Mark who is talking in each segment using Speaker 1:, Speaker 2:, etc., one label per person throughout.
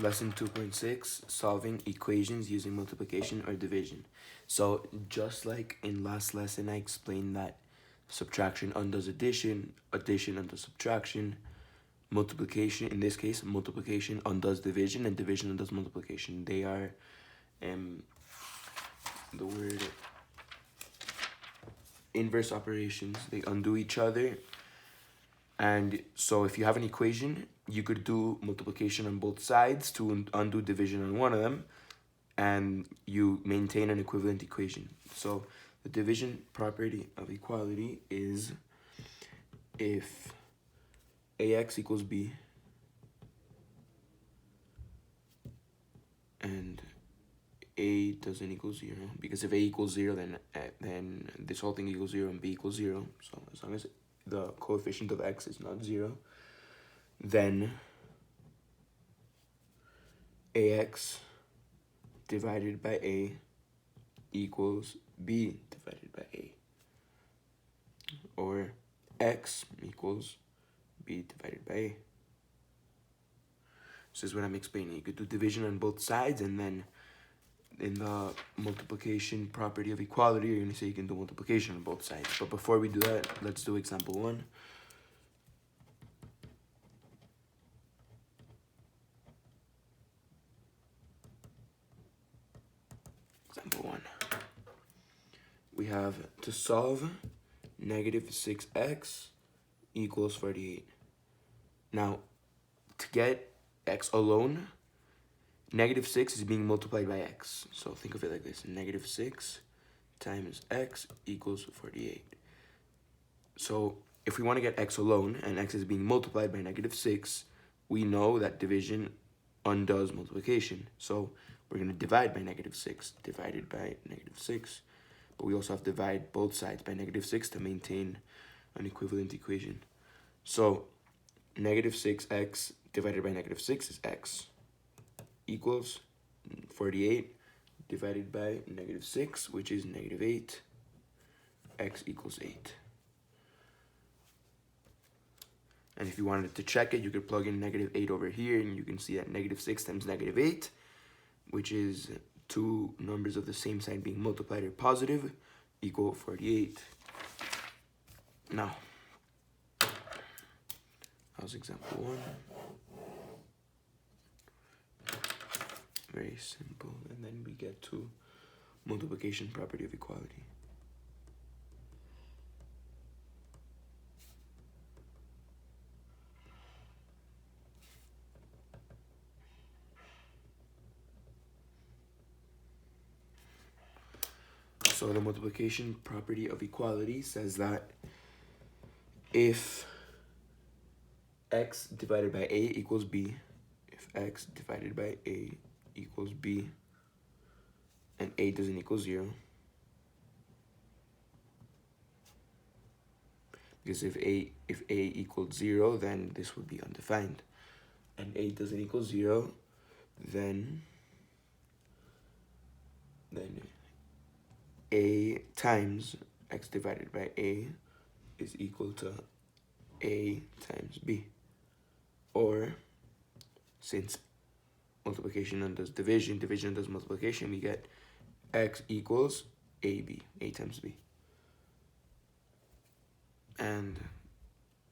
Speaker 1: Lesson 2.6, solving equations using multiplication or division. So just like in last lesson, I explained that subtraction undoes addition, addition undoes subtraction, multiplication, in this case, multiplication undoes division, and division undoes multiplication. They are, the word inverse operations. They undo each other. And so if you have an equation, you could do multiplication on both sides to undo division on one of them, and you maintain an equivalent equation. So the division property of equality is if ax equals b and a doesn't equal 0, because if a equals 0, then this whole thing equals 0 and b equals 0. So as long as the coefficient of x is not 0, then ax divided by a equals b divided by a, or x equals b divided by a. This is what I'm explaining. You could do division on both sides, and then in the multiplication property of equality, you're going to say you can do multiplication on both sides. But before we do that, let's do example 1. Example 1. We have to solve negative 6x equals 48. Now, to get x alone, negative 6 is being multiplied by x. So think of it like this. Negative 6 times x equals 48. So if we want to get x alone, and x is being multiplied by negative 6, we know that division undoes multiplication. So we're going to divide by negative 6, divided by negative 6. But we also have to divide both sides by negative 6 to maintain an equivalent equation. So negative 6x divided by negative 6 is x equals 48 divided by negative 6, which is negative 8. X equals 8. And if you wanted to check it, you could plug in negative 8 over here, and you can see that negative 6 times negative 8, which is two numbers of the same sign being multiplied or positive, equal 48. Now, that was example 1. Very simple. And then we get to multiplication property of equality. So the multiplication property of equality says that if x divided by a equals b, if x divided by a equals b, and a doesn't equal 0, because if a equals 0, then this would be undefined, and a doesn't equal 0, then a times x divided by a is equal to a times b. Or, since multiplication undoes division, division undoes multiplication, we get x equals ab, a times b. And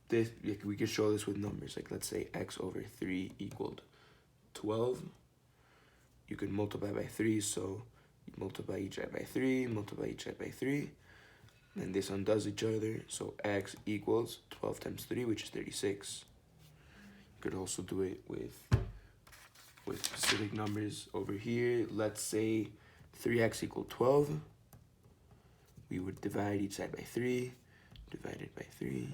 Speaker 1: this, we can show this with numbers. Like, let's say x over 3 equaled 12. You can multiply by 3, so you multiply each side by 3, multiply each side by 3, and this undoes each other, so x equals 12 times 3, which is 36. You could also do it with specific numbers over here. Let's say 3x equal 12. We would divide each side by 3, divided by 3.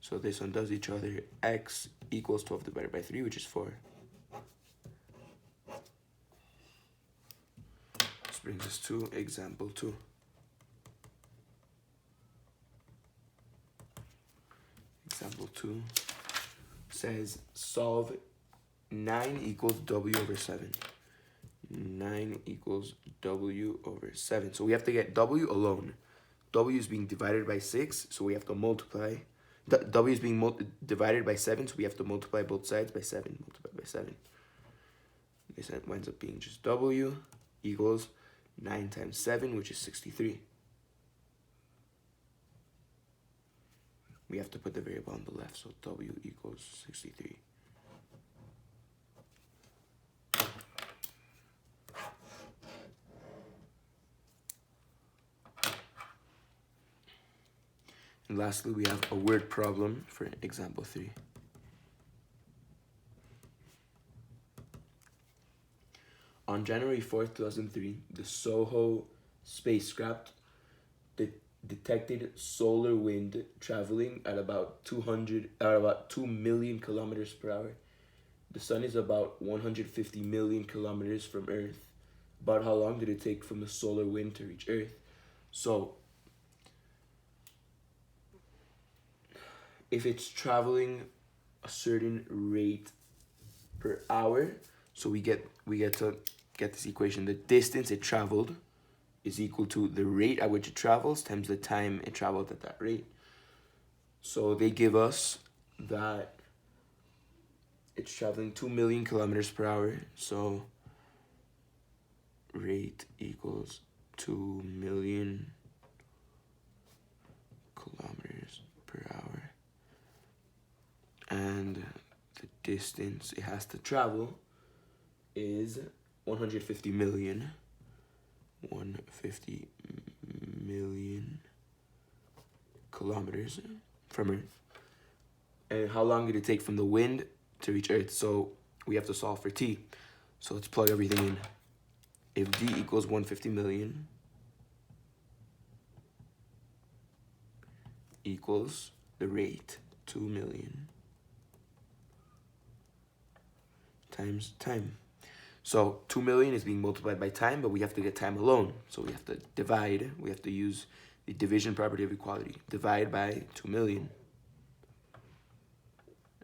Speaker 1: So this undoes each other. X equals 12 divided by 3, which is 4. This brings us to example 2. Example 2 says solve 9 equals w over 7. 9 equals w over 7. So we have to get w alone. W is being divided by 6, so we have to multiply. W is being divided by 7, so we have to multiply both sides by 7. Multiply by 7. This winds up being just W equals 9 times 7, which is 63. We have to put the variable on the left, so W equals 63. And lastly, we have a word problem for example 3. On January 4th, 2003, the SOHO spacecraft detected solar wind traveling at about 2 million kilometers per hour. The sun is about 150 million kilometers from Earth. About how long did it take from the solar wind to reach Earth? So, if it's traveling a certain rate per hour, so we get to get this equation. The distance it traveled is equal to the rate at which it travels times the time it traveled at that rate. So they give us that it's traveling 2 million kilometers per hour. So rate equals 2 million kilometers per hour. And the distance it has to travel is 150 million. 150 million kilometers from Earth. And how long did it take from the wind to reach Earth? So we have to solve for t. So let's plug everything in. If d equals 150 million equals the rate, 2 million times time. So 2 million is being multiplied by time, but we have to get time alone. So we have to divide. We have to use the division property of equality. Divide by 2 million.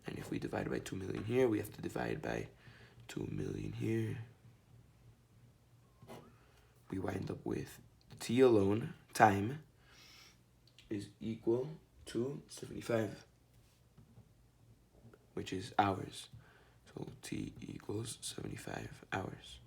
Speaker 1: And if we divide by 2 million here, we have to divide by 2 million here. We wind up with t alone, time, is equal to 75, which is hours. So t equals 75 hours.